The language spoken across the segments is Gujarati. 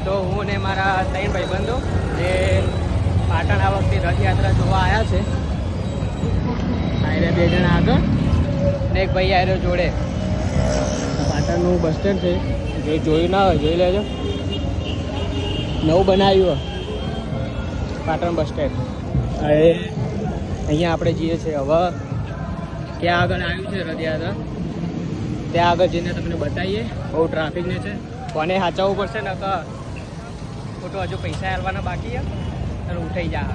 તો હું ને મારા 3 ભાઈબંધો જે પાટણ આ વખતે રથયાત્રા જોવા આવ્યા છે. આયરે 2 જણા આગળ ને એક ભાઈ આયરો જોડે. પાટણનું બસ સ્ટેન્ડ છે, જે જોયું ના હોય જોઈ લેજો. નવું બનાવ્યું પાટણ બસ સ્ટેન્ડ. હવે અહીંયા આપણે જઈએ છીએ. હવે ક્યાં આગળ આવ્યું છે રથયાત્રા, ત્યાં આગળ જઈને તમને બતાવીએ. બહુ ટ્રાફિક ને છે, કોને સાચવવું પડશે ને કે ખોટું હજુ પૈસા આલવાના બાકી અને ઉઠાઈ જા.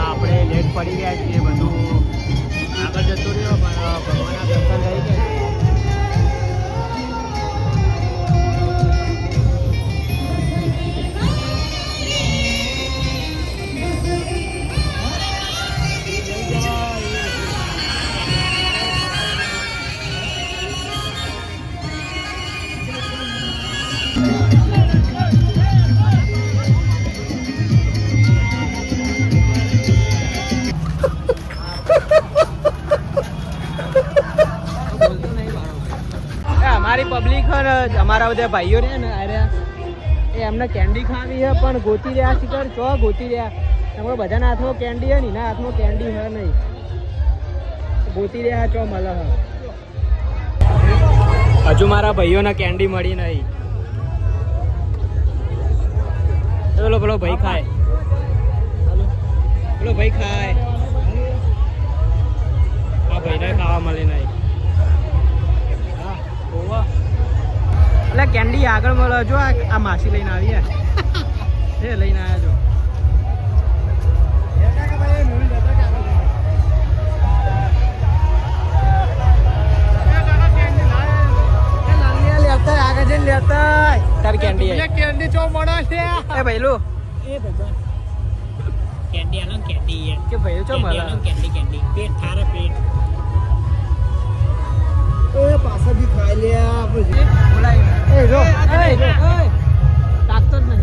આપણે લેટ પડી ગયા છીએ, બધું આગળ જતું રહ્યો પણ ભગવાનના દર્શન થઈ ગયા. અમારી પબ્લિક અમારા બધા ભાઈઓ રહ્યા ને આર્યા એ એમને કેન્ડી ખાવી છે પણ ગોતી રહ્યા શિખર ચો ગોતી રહ્યા. તમારા બધાના હાથમાં કેન્ડી છે ને એના હાથમાં કેન્ડી છે નહીં, ગોતી રહ્યા ચો મળે હ. હજુ મારા ભાઈઓને કેન્ડી મળી નહીં. પેલો પેલો ભાઈ ખાય, પેલો ભાઈ ખાય, આ ભાઈને ખાવા મળી નહીં. એટલે કેન્ડી આગળ મળે જો. આ માસી લઈને આવી એ લઈને આવ્યા છો. આગળ જઈને લેતા તાર કેન્ડી કેન્ડી ચો મળે છે એ ભાઈલું કેન્ડી આનો કેન્ડી કે ભાઈ ચો મળે કેન્ડી કેન્ડી પેટ થારે પેટ એ પાછા બી ખાઈ લે પછી બોલાય એ રો એ તાકતો જ નહીં.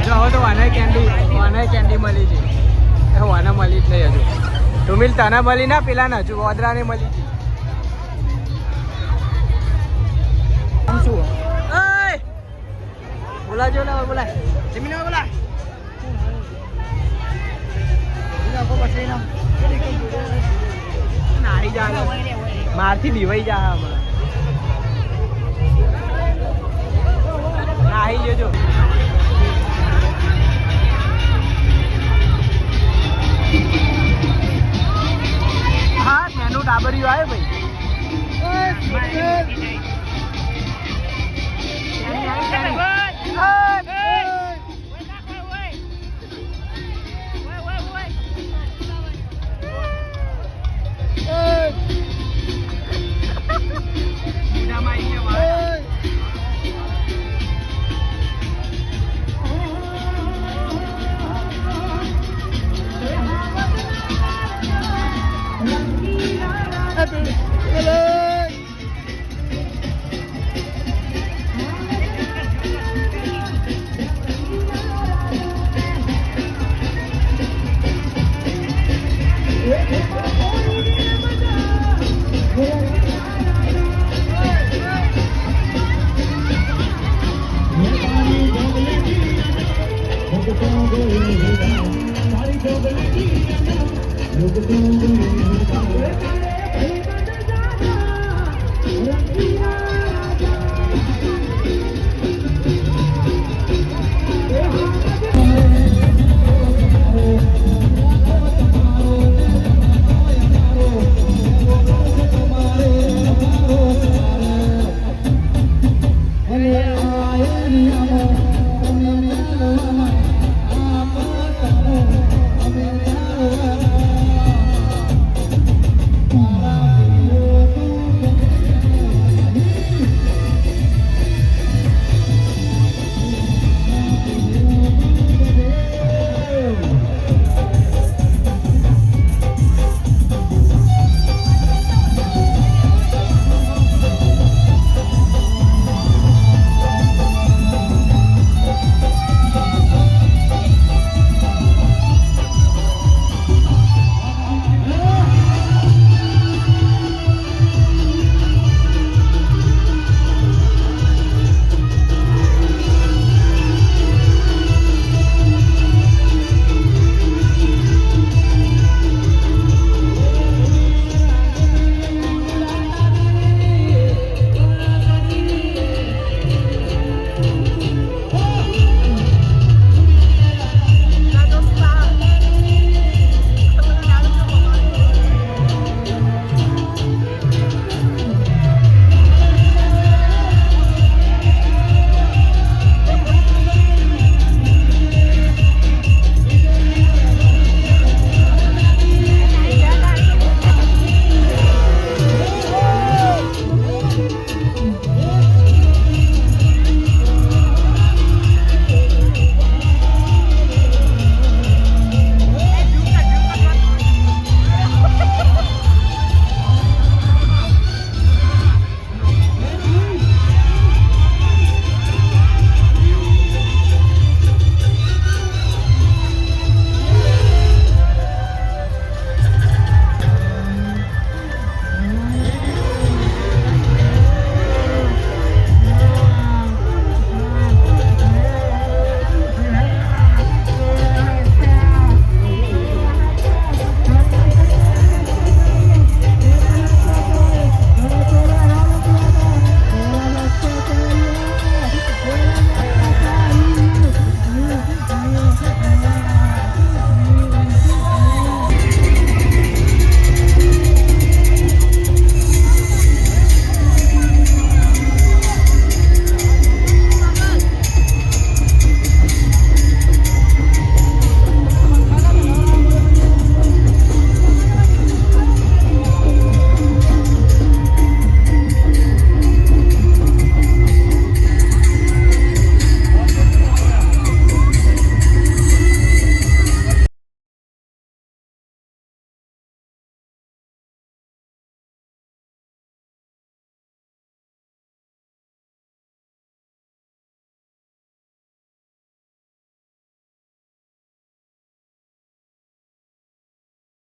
જો હવે તો વાના કેન્ડી મળી છે. વાના મળી જ નહીં હજુ. તુમિલ તને મળી ના પેલા ને હજુ વોદરાને મળી છે. શું બોલાજો ને બોલાય જમીન બોલાય નાહી જા મારથી બીવાઈ જા હમણાં. નાહી લેજો. હા મેનું ડાબરિયું આવે ભાઈ. Hello.